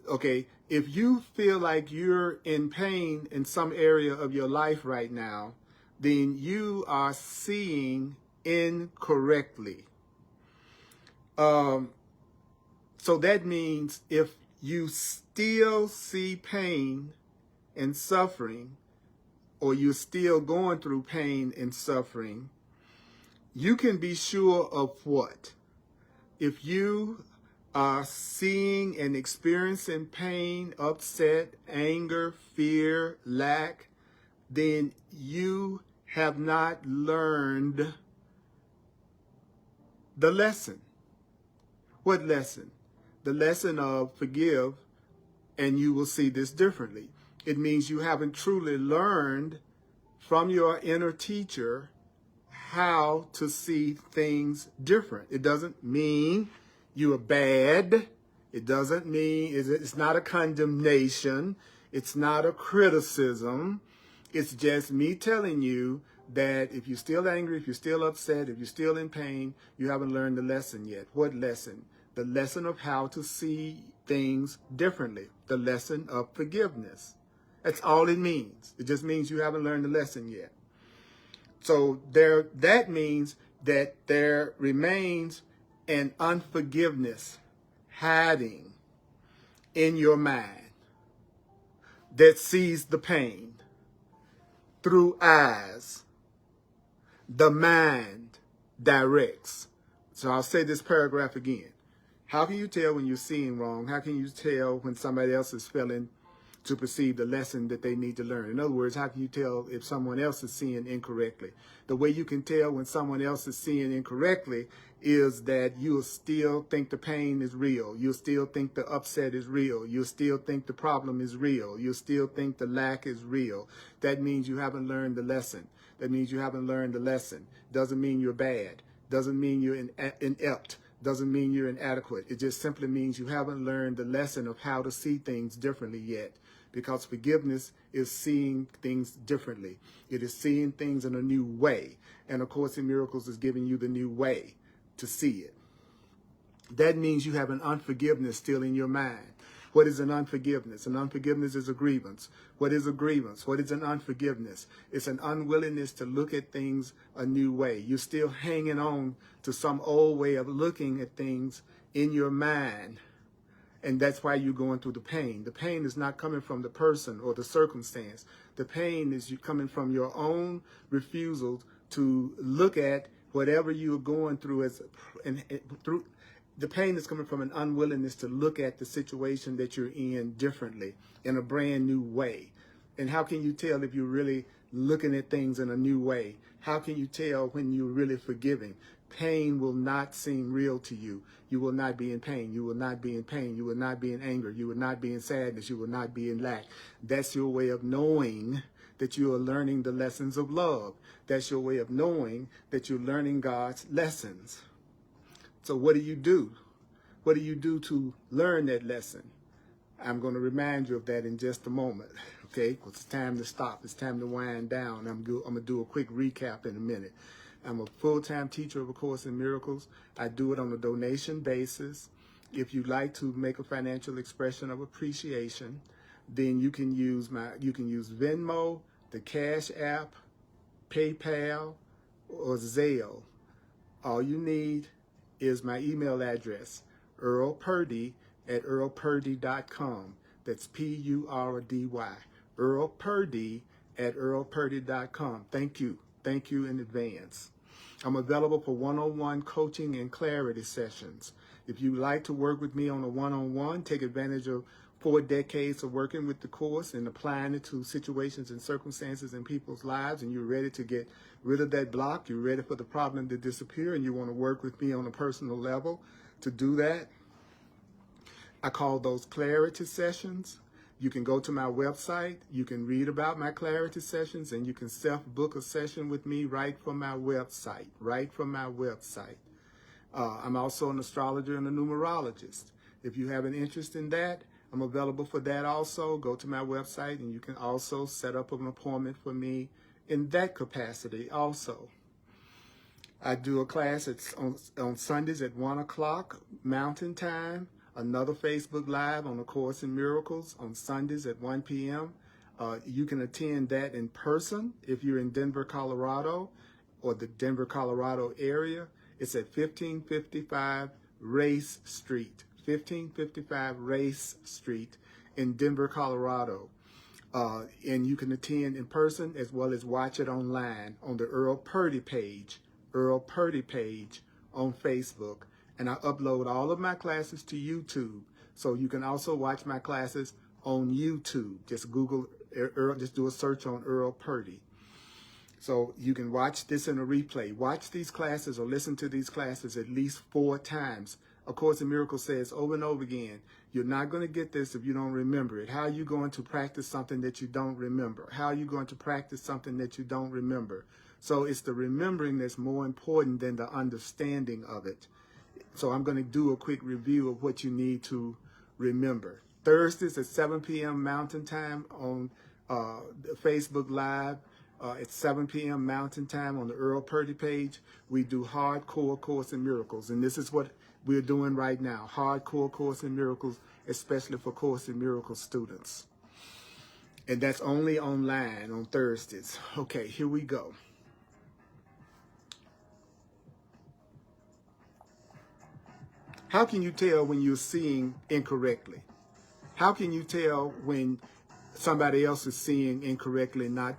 Okay, if you feel like you're in pain in some area of your life right now, then you are seeing incorrectly. So that means if you still see pain and suffering, or you're still going through pain and suffering, you can be sure of what? If you are seeing and experiencing pain, upset, anger, fear, lack, then you have not learned the lesson. What lesson? The lesson of forgive, and you will see this differently. It means you haven't truly learned from your inner teacher how to see things different. It doesn't mean you are bad. It doesn't mean, it's not a condemnation. It's not a criticism. It's just me telling you that if you're still angry, if you're still upset, if you're still in pain, you haven't learned the lesson yet. What lesson? The lesson of how to see things differently. The lesson of forgiveness. That's all it means. It just means you haven't learned the lesson yet. So that means that there remains an unforgiveness hiding in your mind that sees the pain through eyes. The mind directs. So I'll say this paragraph again. How can you tell when you're seeing wrong? How can you tell when somebody else is failing to perceive the lesson that they need to learn? In other words, how can you tell if someone else is seeing incorrectly? The way you can tell when someone else is seeing incorrectly is that you'll still think the pain is real. You'll still think the upset is real. You'll still think the problem is real. You'll still think the lack is real. That means you haven't learned the lesson. That means you haven't learned the lesson. Doesn't mean you're bad. Doesn't mean you're inept. Doesn't mean you're inadequate. It just simply means you haven't learned the lesson of how to see things differently yet. Because forgiveness is seeing things differently. It is seeing things in a new way. And A Course in Miracles is giving you the new way to see it. That means you have an unforgiveness still in your mind. What is an unforgiveness? An unforgiveness is a grievance. What is a grievance? What is an unforgiveness? It's an unwillingness to look at things a new way. You're still hanging on to some old way of looking at things in your mind. And that's why you're going through the pain. The pain is not coming from the person or the circumstance. The pain is coming from your own refusal to look at whatever you're going through the pain is coming from an unwillingness to look at the situation that you're in differently, in a brand new way. And how can you tell if you're really looking at things in a new way? How can you tell when you're really forgiving? Pain will not seem real to you. You will not be in pain. You will not be in pain. You will not be in anger. You will not be in sadness. You will not be in lack. That's your way of knowing that you are learning the lessons of love. That's your way of knowing that you're learning God's lessons. So what do you do? What do you do to learn that lesson? I'm going to remind you of that in just a moment, okay? Because it's time to stop. It's time to wind down. I'm going to do a quick recap in a minute. I'm a full-time teacher of A Course in Miracles. I do it on a donation basis. If you'd like to make a financial expression of appreciation, then you can use Venmo, the Cash App, PayPal, or Zelle. All you need is my email address, Earl Purdy at earlpurdy.com. That's P-U-R-D-Y. Earl Purdy at earlpurdy.com. Thank you. Thank you in advance. I'm available for one-on-one coaching and clarity sessions. If you'd like to work with me on a one-on-one, take advantage of 4 decades of working with the Course and applying it to situations and circumstances in people's lives, and you're ready to get rid of that block, you're ready for the problem to disappear, and you want to work with me on a personal level to do that, I call those clarity sessions. You can go to my website, you can read about my clarity sessions, and you can self-book a session with me right from my website, I'm also an astrologer and a numerologist. If you have an interest in that, I'm available for that also. Go to my website and you can also set up an appointment for me in that capacity also. I do a class on Sundays at 1 o'clock Mountain Time. Another Facebook Live on A Course in Miracles on Sundays at 1 p.m. You can attend that in person if you're in Denver, Colorado, or the Denver, Colorado area. It's at 1555 Race Street. 1555 Race Street in Denver, Colorado. And you can attend in person as well as watch it online on the Earl Purdy page on Facebook. And I upload all of my classes to YouTube. So you can also watch my classes on YouTube. Just Google Earl, just do a search on Earl Purdy. So you can watch this in a replay. Watch these classes or listen to these classes at least 4 times. A Course in Miracles says over and over again, you're not going to get this if you don't remember it. How are you going to practice something that you don't remember? How are you going to practice something that you don't remember? So it's the remembering that's more important than the understanding of it. So I'm going to do a quick review of what you need to remember. Thursdays at 7 p.m. Mountain Time on Facebook Live. At 7 p.m. Mountain Time on the Earl Purdy page, we do hardcore Course in Miracles. And this is what we're doing right now. Hardcore Course in Miracles, especially for Course in Miracles students. And that's only online on Thursdays. Okay, here we go. How can you tell when you're seeing incorrectly? How can you tell when somebody else is seeing incorrectly, not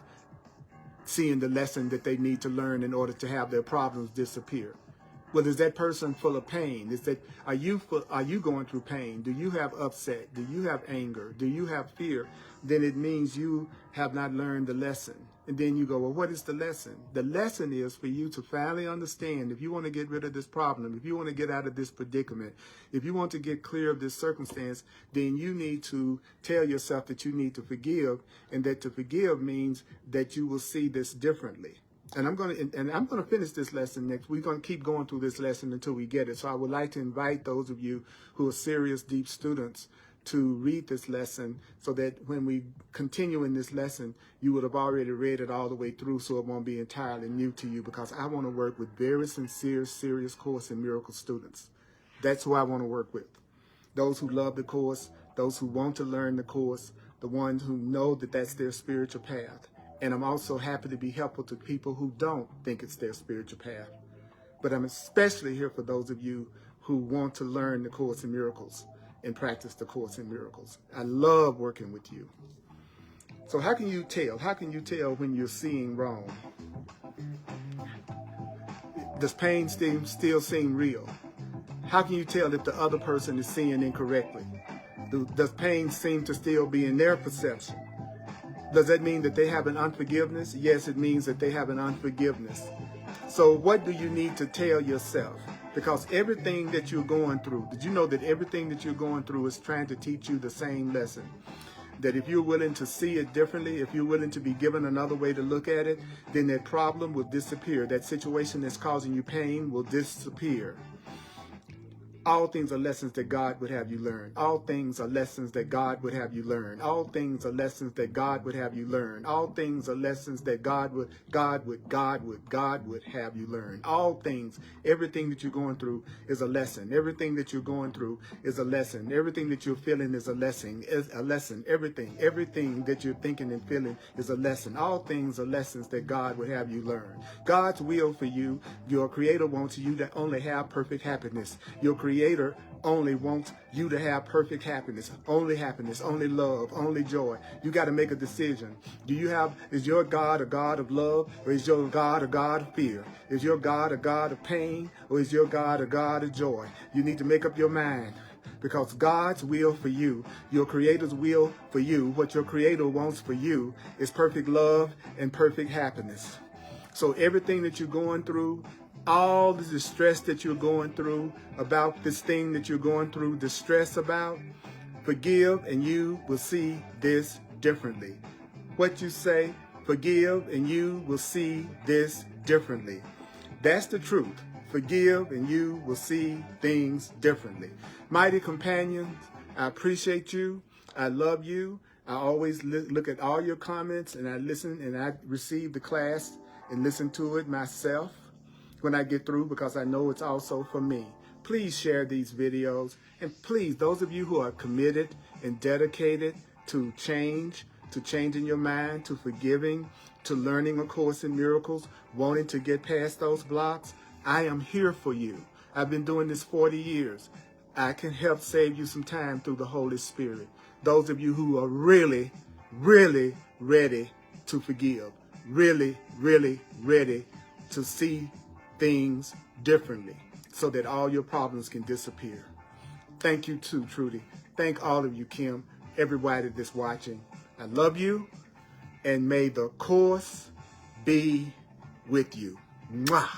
seeing the lesson that they need to learn in order to have their problems disappear? Well, is that person full of pain? Are you going through pain? Do you have upset? Do you have anger? Do you have fear? Then it means you have not learned the lesson. And then you go, well, what is the lesson? The lesson is for you to finally understand, if you want to get rid of this problem, if you want to get out of this predicament, if you want to get clear of this circumstance, then you need to tell yourself that you need to forgive, and that to forgive means that you will see this differently. And I'm going to finish this lesson next. We're going to keep going through this lesson until we get it. So I would like to invite those of you who are serious, deep students to read this lesson, so that when we continue in this lesson, you would have already read it all the way through, so it won't be entirely new to you, because I want to work with very sincere, serious Course in Miracles students. That's who I want to work with. Those who love the Course, those who want to learn the Course, the ones who know that that's their spiritual path. And I'm also happy to be helpful to people who don't think it's their spiritual path. But I'm especially here for those of you who want to learn the Course in Miracles and practice the Course in Miracles. I love working with you. So how can you tell? How can you tell when you're seeing wrong? Does pain still seem real? How can you tell if the other person is seeing incorrectly? Does pain seem to still be in their perception? Does that mean that they have an unforgiveness? Yes, it means that they have an unforgiveness. So what do you need to tell yourself? Because everything that you're going through, did you know that everything that you're going through is trying to teach you the same lesson? That if you're willing to see it differently, if you're willing to be given another way to look at it, then that problem will disappear. That situation that's causing you pain will disappear. All things are lessons that God would have you learn. All things are lessons that God would have you learn. All things are lessons that God would have you learn. All things are lessons that God would have you learn. All things, everything that you're going through is a lesson. Everything that you're going through is a lesson. Everything that you're feeling is a lesson. Everything that you're thinking and feeling is a lesson. All things are lessons that God would have you learn. God's will for you, your Creator wants you to only have perfect happiness. Your Creator only wants you to have perfect happiness, only love, only joy. You got to make a decision. Is your God a God of love, or is your God a God of fear? Is your God a God of pain, or is your God a God of joy? You need to make up your mind, because God's will for you, your Creator's will for you, what your Creator wants for you is perfect love and perfect happiness. So everything that you're going through, all the distress that you're going through about this thing that you're going through distress about, forgive and you will see this differently. What you say, forgive and you will see this differently. That's the truth. Forgive and you will see things differently. Mighty companions, I appreciate you. I love you. I always look at all your comments, and I listen, and I receive the class and listen to it myself when I get through, because I know it's also for me. Please share these videos, and please, those of you who are committed and dedicated to changing your mind, to forgiving, to learning A Course in Miracles, wanting to get past those blocks, I am here for you. I've been doing this 40 years. I can help save you some time through the Holy Spirit. Those of you who are really, really ready to forgive, really, really ready to see things differently so that all your problems can disappear. Thank you too, Trudy. Thank all of you, Kim, everybody that's watching. I love you, and may the Course be with you. Mwah.